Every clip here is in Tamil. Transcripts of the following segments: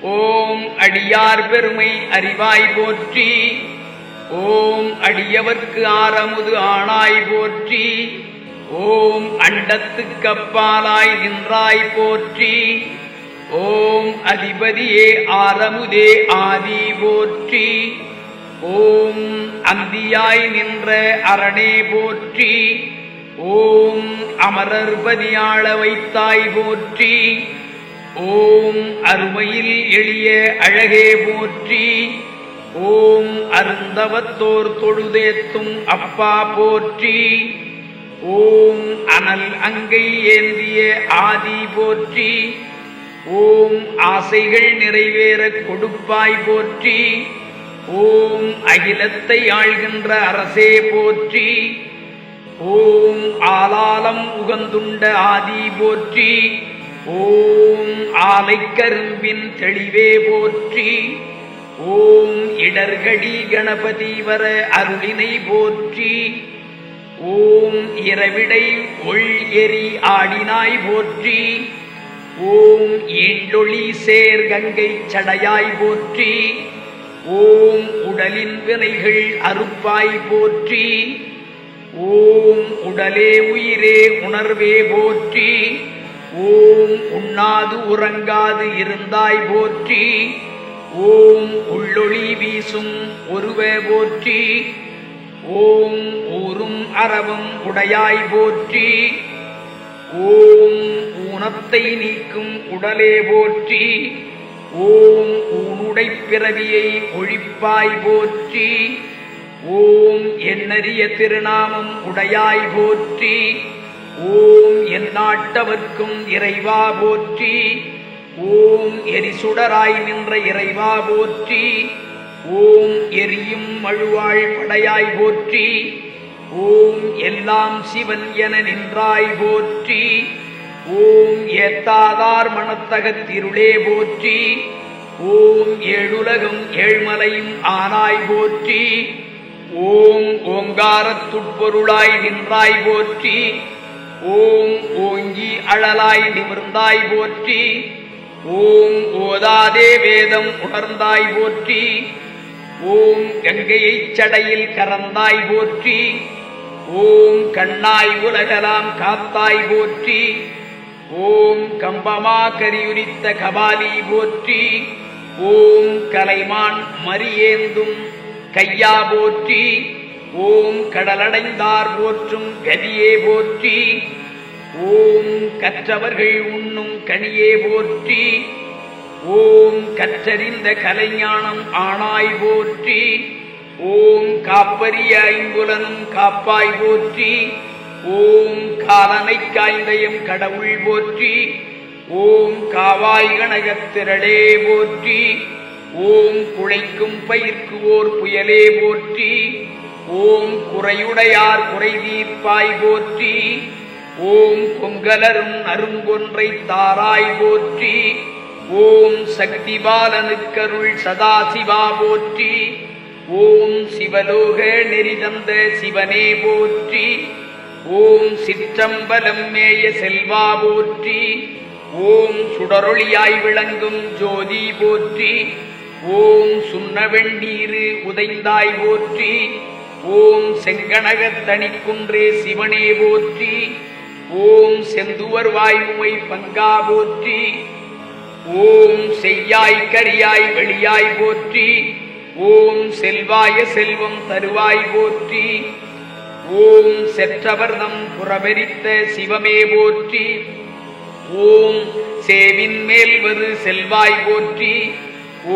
ஓம் அடியார் பெருமை அறிவாய் போற்றி. ஓம் அடியவர்க்கு ஆரமுது ஆணாய் போற்றி. ஓம் அண்டத்துக்கப்பாலாய் நின்றாய் போற்றி. ஓம் அதிபதியே ஆரமுதே ஆதி போற்றி. ஓம் அந்தியாய் நின்ற அரணே போற்றி. ஓம் அமரர்பதியாள வைத்தாய் போற்றி. ஓம் அருமையில் எளிய அழகே போற்றி. ஓம் அருந்தவத்தோர் தொழுதேத்தும் அப்பா போற்றி. ஓம் அனல் அங்கை ஏந்திய ஆதி போற்றி. ஓம் ஆசைகள் நிறைவேற கொடுப்பாய் போற்றி. ஓம் அகிலத்தை ஆள்கின்ற அரசே போற்றி. ஓம் ஆலாலம் உகந்துண்ட ஆதி போற்றி. ஓம் ஆலைக்கரும்பின் தெளிவே போற்றி. ஓம் இடர்கடி கணபதி வர அருளினை போற்றி. ஓம் இரவிடை ஒள் எரி ஆடினாய் போற்றி. ஓம் ஈண்டொளி சேர் கங்கை சடையாய் போற்றி. ஓம் உடலின் வினைகள் அறுப்பாய் போற்றி. ஓம் உடலே உயிரே உணர்வே போற்றி. ஓம் உண்ணாது உறங்காது இருந்தாய் போற்றி. ஓம் உள்ளொளி வீசும் ஒருவ போற்றி. ஓம் ஊரும் அறவும் உடையாய் போற்றி. ஓம் ஊனத்தை நீக்கும் உடலே போற்றி. ஓம் ஊனுடை பிறவியை ஒழிப்பாய் போற்றி. ஓம் எண்ணறிய திருநாமம் உடையாய் போற்றி. ஓம் எந்நாட்டவர்க்கும் இறைவா போற்றி. ஓம் எரிசுடராய் நின்ற இறைவா போற்றி. ஓம் எரியும் மழுவாள் படையாய் போற்றி. ஓம் எல்லாம் சிவன் என நின்றாய் போற்றி. ஓம் ஏத்தாதார் மனத்தகத்திருளே போற்றி. ஓம் ஏழுலகம் ஏழ்மலையும் ஆனாய் போற்றி. ஓம் ஓங்காரத்துட்பொருளாய் நின்றாய் போற்றி. ஓம் ஓங்கி அழலாய் நிமிர்ந்தாய் போற்றி. ஓம் ஓதாதே வேதம் உணர்ந்தாய் போற்றி. ஓம் கங்கையைச் சடையில் கறந்தாய் போற்றி. ஓம் கண்ணாய் உலகலாம் காத்தாய் போற்றி. ஓம் கம்பமா கரியுரித்த கபாலி போற்றி. ஓம் கலைமான் மரியேந்தும் கையா போற்றி. ஓம் கடலடைந்தார் போற்றும் கதியே போற்றி. ஓம் கற்றவர்கள் உண்ணும் கனியே போற்றி. ஓம் கற்றறிந்த கலைஞானம் ஆனாய் போற்றி. ஓம் காப்பரிய ஐம்புலனும் காப்பாய் போற்றி. ஓம் காலனை காய்ந்தயம் கடவுள் போற்றி. ஓம் காவாய் கனகத்திரளே போற்றி. ஓம் குழைக்கும் பயிர்க்கு ஓர் புயலே போற்றி. ஓம் குறையுடையார் குறை தீர்ப்பாய் போற்றி. ஓம் பொங்கலரும் அருங்கொன்றை தாராய் போற்றி. ஓம் சக்தி பாலனுக்கருள் சதாசிவா போற்றி. ஓம் சிவலோக நெறிதந்த சிவனே போற்றி. ஓம் சிற்றம்பலம் மேய செல்வா போற்றி. ஓம் சுடரொளியாய் விளங்கும் ஜோதி போற்றி. ஓம் சுண்ணவெண்ணீரு உதைந்தாய் போற்றி. ஓம் செங்கனகத் தனிக்குன்றே சிவனே போற்றி. ஓம் செந்துவர் வாய்முமை பங்கா போற்றி. ஓம் செய்யாய் கரியாய் வெளியாய் போற்றி. ஓம் செல்வாய செல்வம் தருவாய் போற்றி. ஓம் செற்றவர்தம் புறவெரித்த சிவமே போற்றி. ஓம் சேவின் மேல் வரு செல்வாய் போற்றி.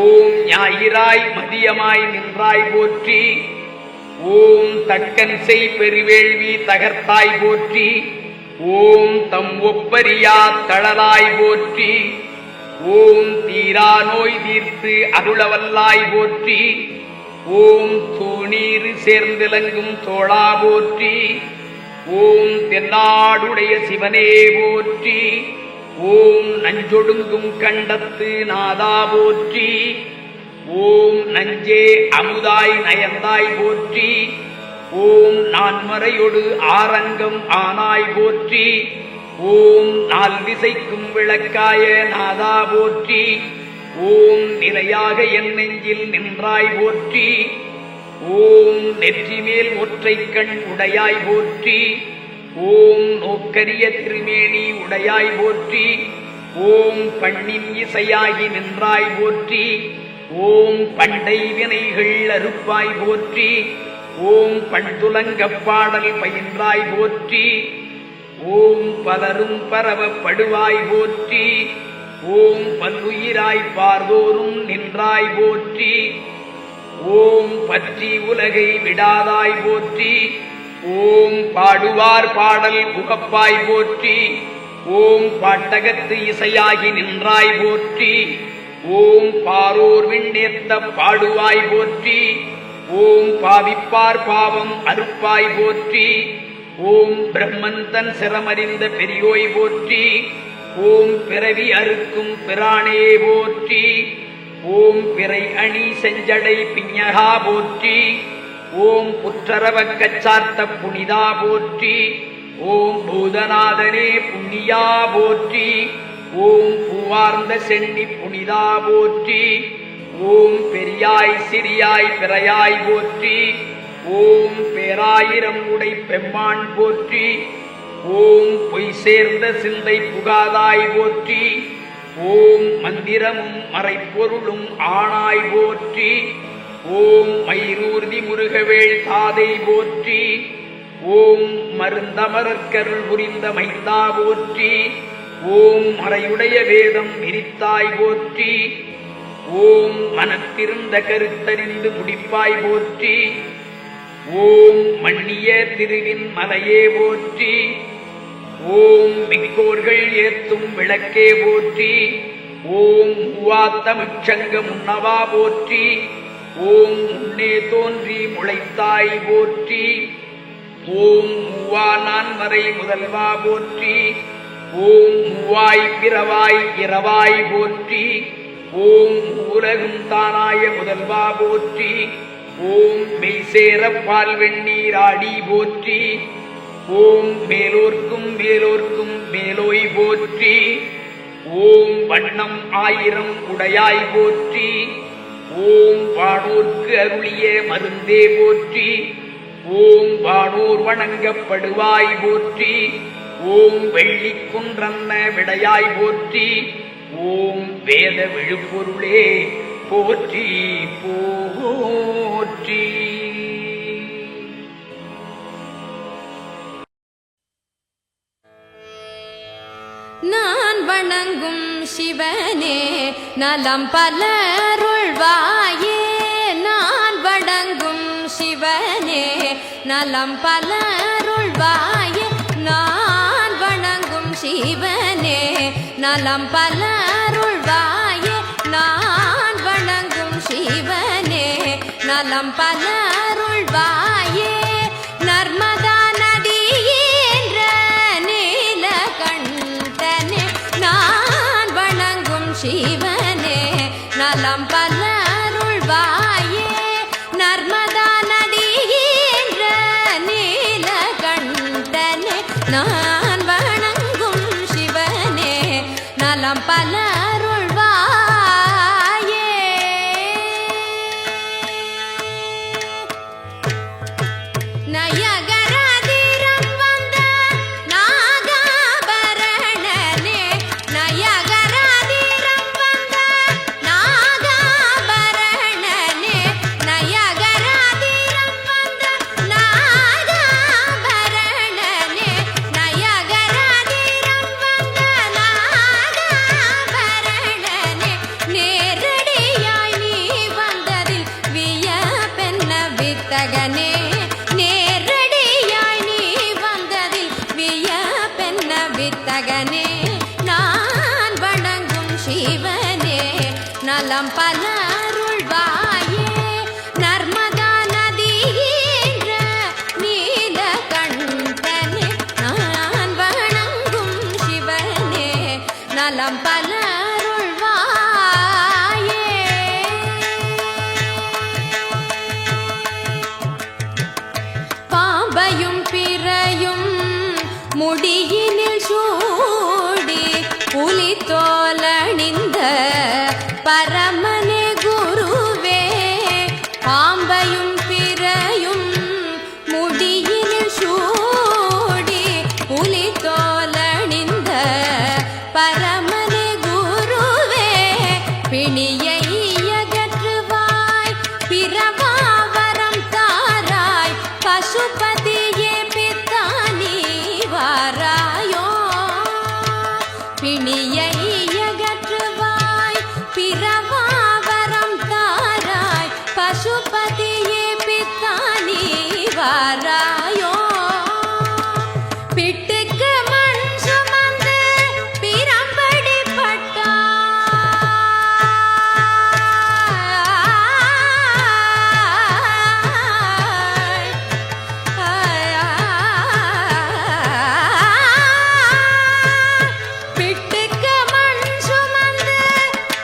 ஓம் ஞாயிறாய் மதியமாய் நின்றாய் போற்றி. ஓம் தக்கன் செய் பெருவேள்வி தகர்த்தாய் போற்றி. ஓம் தம் ஒப்பரியா தளலாய் போற்றி. ஓம் தீரா நோய் தீர்த்து அருளவல்லாய் போற்றி. ஓம் தூணீர் சேர்ந்திலங்கும் தோளா போற்றி. ஓம் தென்னாடுடைய சிவனே போற்றி. ஓம் நஞ்சொடுங்கும் கண்டத்து நாதா போற்றி. ஓம் நஞ்சே அமுதாய் நயந்தாய் போற்றி. ஓம் நான்மறையொடு ஆரங்கம் ஆனாய் போற்றி. ஓம் நால் திசைக்கும் விளக்காய நாதா போற்றி. ஓம் நிலையாக என் நெஞ்சில் நின்றாய் போற்றி. ஓம் நெற்றி மேல் ஒற்றை கண் உடையாய் போற்றி. ஓம் நோக்கரிய திருமேனி உடையாய் போற்றி. ஓம் பண்ணின் இசையாகி நின்றாய் போற்றி. ஓம் பண்டை வினைகள் அறுப்பாய் போற்றி. ஓம் பண்துலங்கப் பாடல் பயின்றாய் போற்றி. ஓம் பலரும் பரவப்படுவாய் போற்றி. ஓம் பல்லுயிராய் பார்தோறும் நின்றாய் போற்றி. ஓம் பற்றி உலகை விடாதாய் போற்றி. ஓம் பாடுவார் பாடல் புகப்பாய் போற்றி. ஓம் பாட்டகத்து இசையாகி நின்றாய் போற்றி. ஓம் பாரோர் விண்ணேத்த பாடுவாய் போற்றி. ஓம் பாவிப்பார் பாவம் அறுப்பாய் போற்றி. ஓம் பிரம்மன் தன் சிரமறிந்த பெரியோய் போற்றி. ஓம் பிறவி அறுக்கும் பிரானே போற்றி. ஓம் பிறை அணி செஞ்சடை பிஞகா போற்றி. ஓம் புற்றரவ கச்சார்த்த புனிதா போற்றி. ஓம் பூதநாதனே புண்ணியா போற்றி. ஓம் பூவார்ந்த சென்னி புனிதா போற்றி. ஓம் பெரியாய் சிறியாய் பிறையாய் போற்றி. ஓம் பேராயிரம் உடை பெம்மான் போற்றி. ஓம் பொய் சேர்ந்த சிந்தை புகாதாய் போற்றி. ஓம் மந்திரமும் மறைப்பொருளும் ஆனாய் போற்றி. ஓம் மயிரூர்தி முருகவேள் தாதை போற்றி. ஓம் மருந்தமரற்கருள் புரிந்த மைந்தா போற்றி. ஓம் மறையுடைய வேதம் விரித்தாய் போற்றி. ஓம் மனத்திருந்த கருத்தறிந்து முடிப்பாய் போற்றி. ஓம் மண்ணிய திருவின் மலையே போற்றி. ஓம் மிக்கோர்கள் ஏத்தும் விளக்கே போற்றி. ஓம் மூவாத்தமிச்சங்க முன்னவா போற்றி. ஓம் முன்னே தோன்றி முளைத்தாய் போற்றி. ஓம் மூவா நான்மறை முதல்வா போற்றி. ஓம் மூவாய் பிறவாய் இரவாய் போற்றி. ஓம் உலகும் தானாய முதல்வா போற்றி. ஓம் மெய்சேர பால் வெண்ணீராடி போற்றி. ஓம் மேலோர்க்கும் மேலோர்க்கும் மேலோய் போற்றி. ஓம் வண்ணம் ஆயிரம் உடையாய் போற்றி. ஓம் வானோர்க்கு அருளிய மருந்தே போற்றி. ஓம் வானோர் வணங்கப்படுவாய் போற்றி. ஓம் வெள்ளிக்குன்றன்ன விடையாய் போற்றி. ஓம் வேத விழுப்பொருளே போற்றி போற்றி. நான் வணங்கும் சிவனே நலம் பலருள்வாயே. நான் வணங்கும் சிவனே நலம் பலருள்வாயே. நான் வணங்கும் சிவனே நலம் பலருள்வாயே. நான் வணங்கும் சிவனே நலம் பலருள்வாயே. நர்மதா நதியேன்ற நீலகண்டனே நான் வணங்கும் சிவனே நலம் பலருள்வாயே. நர்மதா நதியேன்ற நீலகண்டனே நான் வணங்கும் சிவனே நலம் பலருள்வாயே. நயகராதிரம் வந்த நாகாபரணனே. நயகராதிரம் வந்த நாகாபரணனே. நயகராதிரம் வந்த நாகாபரணனே. நயகராதிரம் வந்த நாகாபரணனே. நேரடியாய் நீ வந்ததில் வியப்பென்ன வித்தகனே. நேரடியாய் நீ வந்ததில் வியப்பென்ன வித்தகனே. நான் வணங்கும் சிவனே நலம் பலருள்வாயே. நர்மதா நதியேன்ற நீலகண்டனே நான் வணங்கும் சிவனே நலம் பலருள்வாயே. பாம்பையும் பிறையும் முடியினில் சூடி புலித்தோலணிந்த பர பசுபதியே பித்தானி வாராயோ பிணியை அகற்றுவாய் பிறவாவரம் தாராய் பசுபதியே பித்தானி வாராயோ பிட்டுக்கு மண் சுமந்து பிரம்படி பிட்டுக்கு மண் சுமந்து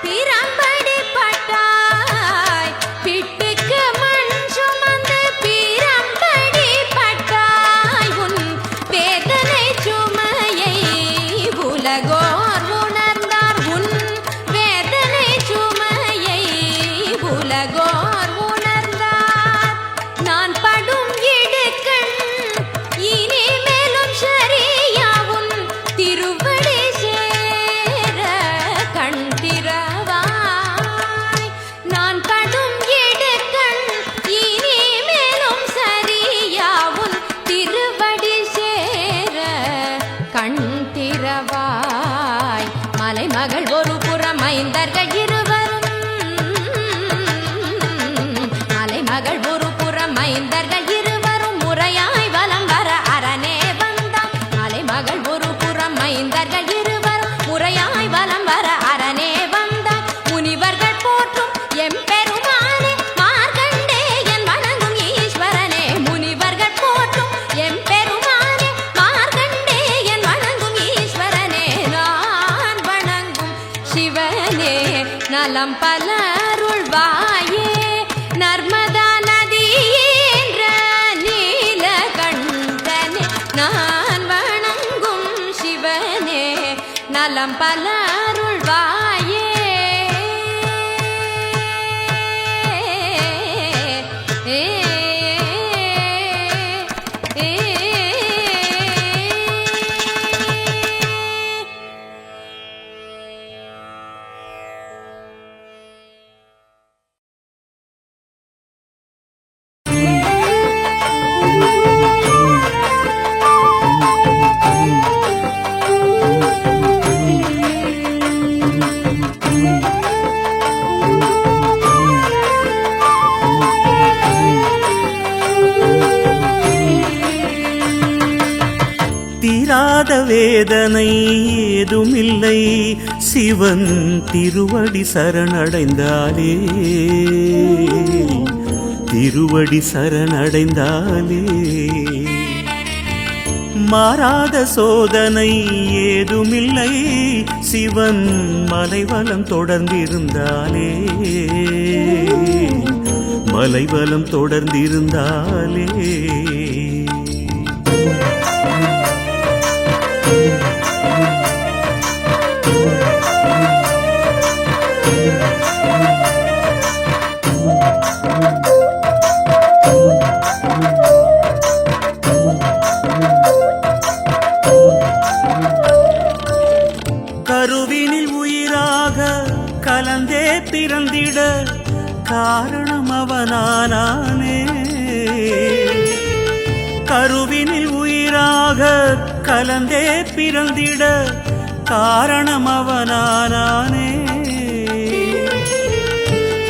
பிரம்படி பட்டாய் பிட்டுக்கு மண் சுமந்து பிரம்படி பட்டாய் உன் வேதனை சுமையை உலகோர் உணர்ந்தார் உன் வேதனை சுமையை உலகோர் உணர்ந்தார் நான் படும் இடுக்கண் இனிமேலும் சரியாவும் திருவடி சேர கண் திறவாய் நான் படும் இடுக்கண் இனிமேலும் சரியாவும் திருவடி சேர கண் திறவாய் மலைமகள் ஒரு புறம் ஐந்தர்கள் இருவரும் மலைமகள் ஒரு புறம் ஐந்தர்கள் இருவரும் முறையாய் வலம் வர அரணே வந்தார் மலைமகள் ஒரு புறம் ஐந்தர்கள் இருவரும் முறையாய் வலம் வர அரணே வந்தார் முனிவர்கள் போற்றும் எம்பெருமானே மார்க்கண்டேயன் வணங்கும் ஈஸ்வரனே முனிவர்கள் போற்றும் எம்பெருமானே மார்க்கண்டேயன் வணங்கும் ஈஸ்வரனே நான் வணங்கும் சிவனே நலம் பலருள்வாயே நர்மதா நதியேன்ற நீலகண்டனே நான் வணங்கும் சிவனே நலம் பலருள்வாயே தீராத வேதனை ஏதுமில்லை சிவன் திருவடி சரணடைந்தாலே திருவடி சரணடைந்தாலே மாறாத சோதனை ஏதுமில்லை சிவன் மலைவலம் தொடர்ந்திருந்தாலே மலைவலம் தொடர்ந்திருந்தாலே கருவினில் உயிராக கலந்தே பிறந்திட காரணம் அவனானே கருவினில் உயிராக கலந்தே பிறந்திட காரணம் அவனானே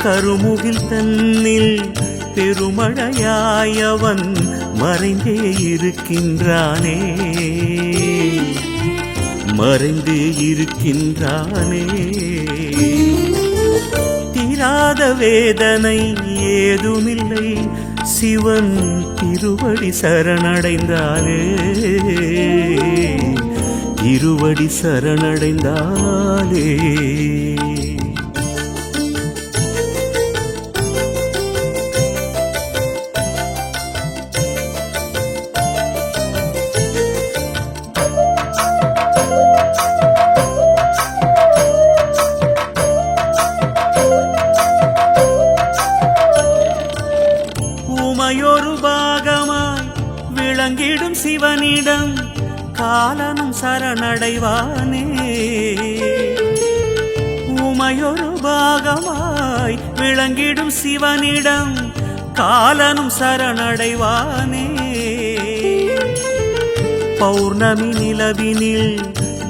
கருமுகில் தன்னில் பெருமழையாயவன் மறைந்தே இருக்கின்றானே மறைந்தே இருக்கின்றானே தீராத வேதனை ஏதுமில்லை சிவன் திருவடி சரணடைந்தாலே திருவடி சரணடைந்தாலே உமையொரு பாகமாய் விளங்கிடும் சிவனிடம் காலனும் சரணடைவானே உமையொரு பாகமாய் விளங்கிடும் சிவனிடம் காலனும் சரணடைவானே பௌர்ணமி நிலவினில்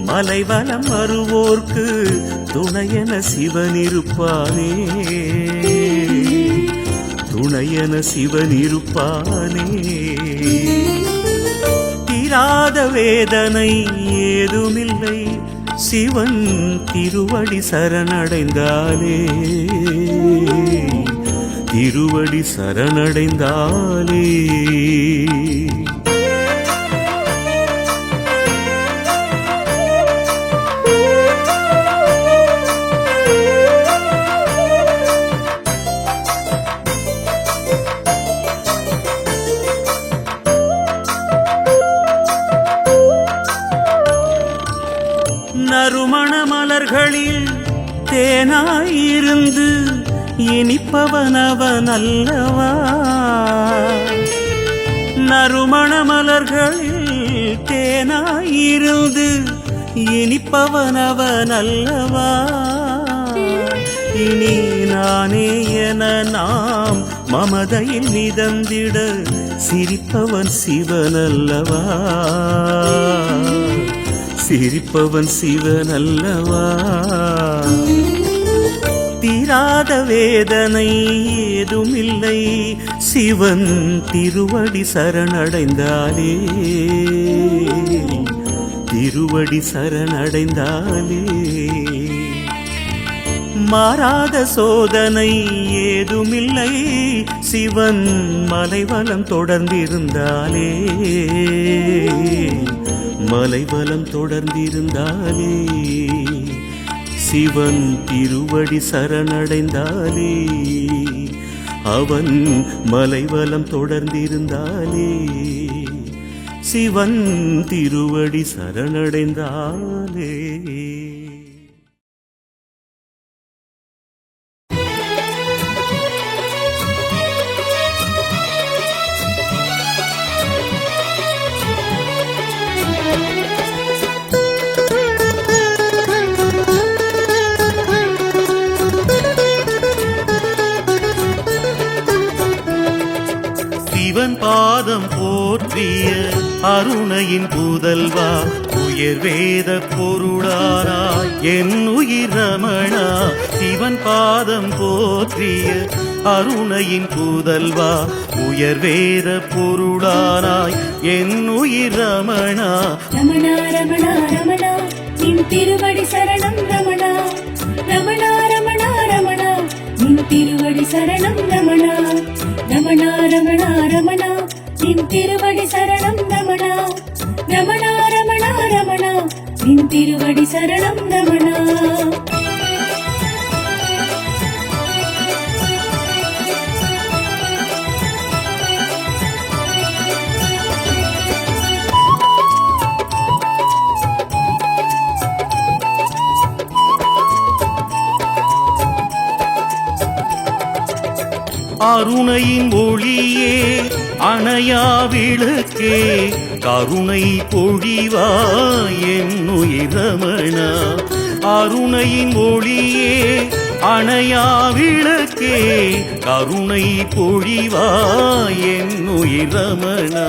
மலைவலம் வருவோர்க்கு துணையென சிவனிருப்பானே, துணையென சிவனிருப்பானே. தீராத வேதனை ஏதுமில்லை சிவன் திருவடி சரணடைந்தாலே, திருவடி சரணடைந்தாலே. நறுமண மலர்களில் தேனாயிருந்து இனிப்பவனவன் அல்லவா, நறுமண மலர்களில் தேனாயிருந்து இனிப்பவனவன் அல்லவா. இனி நானே என நாம் மமதையில் மிதந்திட சிரிப்பவன் சிவனல்லவா, சிரிப்பவன் சிவனல்லவா. தீராத வேதனை ஏதுமில்லை சிவன் திருவடி சரணடைந்தாலே, திருவடி சரணடைந்தாலே. மாறாத சோதனை ஏதுமில்லை சிவன் மலைவலம் தொடர்ந்திருந்தாலே, மலைவலம் தொடர்ந்திருந்தாலே. சிவன் திருவடி சரணடைந்தாலே, அவன் மலைவலம் தொடர்ந்திருந்தாலே. சிவன் திருவடி சரணடைந்தாலே. சிவன் பாதம் போற்றிய அருணையின் புதல்வா, உயர் வேத பொருளாராய் என் உயிர் ரமணா. சிவன் பாதம் போற்றிய அருணையின் புதல்வா, உயர் வேத பொருளாராய் என் உயிர் ரமணா. ரமணா ரமணா ரமணா நின் திருவடி சரணம் ரமணா, ரமணா ரமணா ரமணா நின் திருவடி சரணம் ரமணா, ரமணா ரமணா ரமணா நின் திருவடி சரணம் ரமணா, ரமணா ரமணா ரமணா நின் திருவடி சரணம் ரமணா. அருணையின் ஒளியே அணையா விளக்கே, கருணை பொழிவாய் என் உயிர் ரமணா. அருணையின் ஒளியே அணையா விளக்கே, கருணை பொழிவாய் என் உயிர் ரமணா.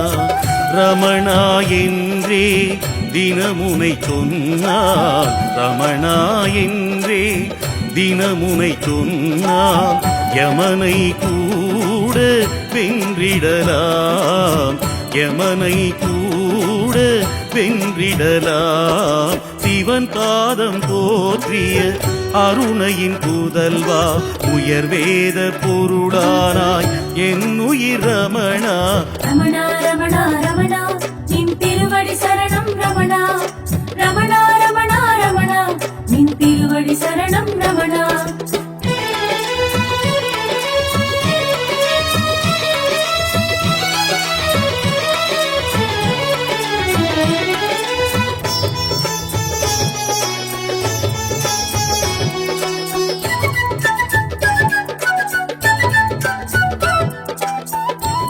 ரமணா என்றே தினமுனை சொன்னார், ரமணா என்றே தினமுனை சொன்னார். யமனை கூட வென்றிடலாம், யமனை கூட வென்றிடலாம். சிவன் பாதம் போற்றிய அருணையின் புதல்வா, உயர் வேத பொருளானாய் என் உயிர் ரமணா. ரமணா ரமணா ரமணா நின் திருவடி சரணம் ரமணா, ரமணா ரமணா ரமணா நின் திருவடி சரணம் ரமணா.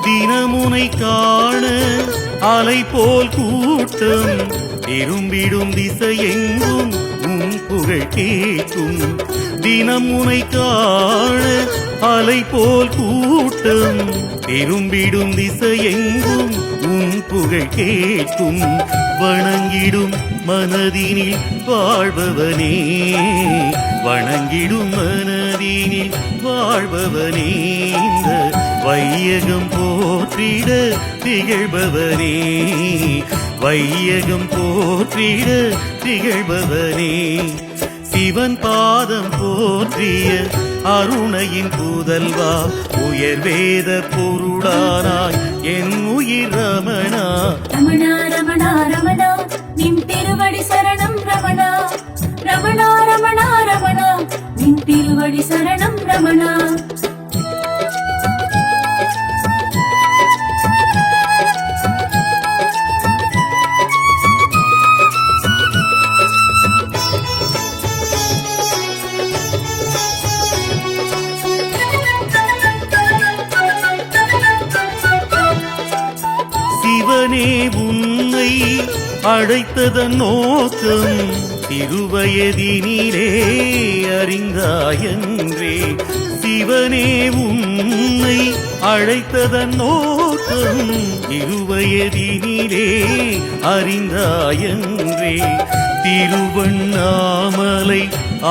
தினமுனை காண அலை போல் கூட்டம், திரும்பிடும் திசையெங்கும் உன் புகழ் கேட்கும். தினமுனை காண அலை போல் கூட்டம், திரும்பிடும் திசையெங்கும் உன் புகழ் புகழ் கேட்கும் வணங்கிடும் மனதினில் வாழ்பவனே வணங்கிடும் மனதினில் வாழ்பவனே இந்த வையகம் போற்றிட திகழ்பவனே வையகம் போற்றிட திகழ்பவனே சிவன் பாதம் போற்றிய அருணையின் புதல்வா உயர் வேத பொருளானாய் என் உயிர் ரமணா ரமணா ரமணா ரமணா நின் திருவடி சரணம் ரமணா ரமணா ரமணா ரமணா நின் திருவடி சரணம் ரமணா சிவனே உன்னை அழைத்ததன் நோக்கம் திருவயதினிலே அறிந்தாயன்றே சிவனே உன்னை அழைத்ததன் நோக்கம் திருவயதினிலே அறிந்தாயன்றே திருவண்ணாமலை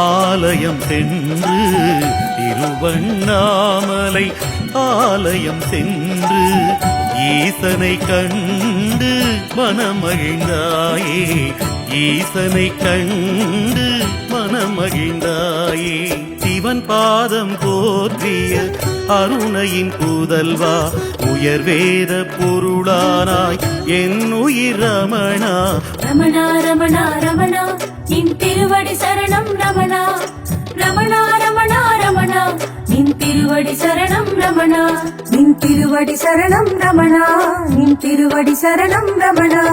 ஆலயம் சென்று திருவண்ணாமலை ஆலயம் சென்று ஈசனை கண்டு மனமகிழ்ந்தாயே ஈசனை கண்டு மனமகிழ்ந்தாயே சிவன் பாதம் போற்றிய அருணையின் புதல்வா உயர் வேத பொருளானாய் என் உயிர் ரமணா ரமணா ரமணா ரமணா நின் திருவடி சரணம் ரமணா ரமணா ரமணா ரமணா நின் திருவடி சரணம் ரமணா நின் திருவடி சரணம் ரமணா நின் திருவடி சரணம் ரமணா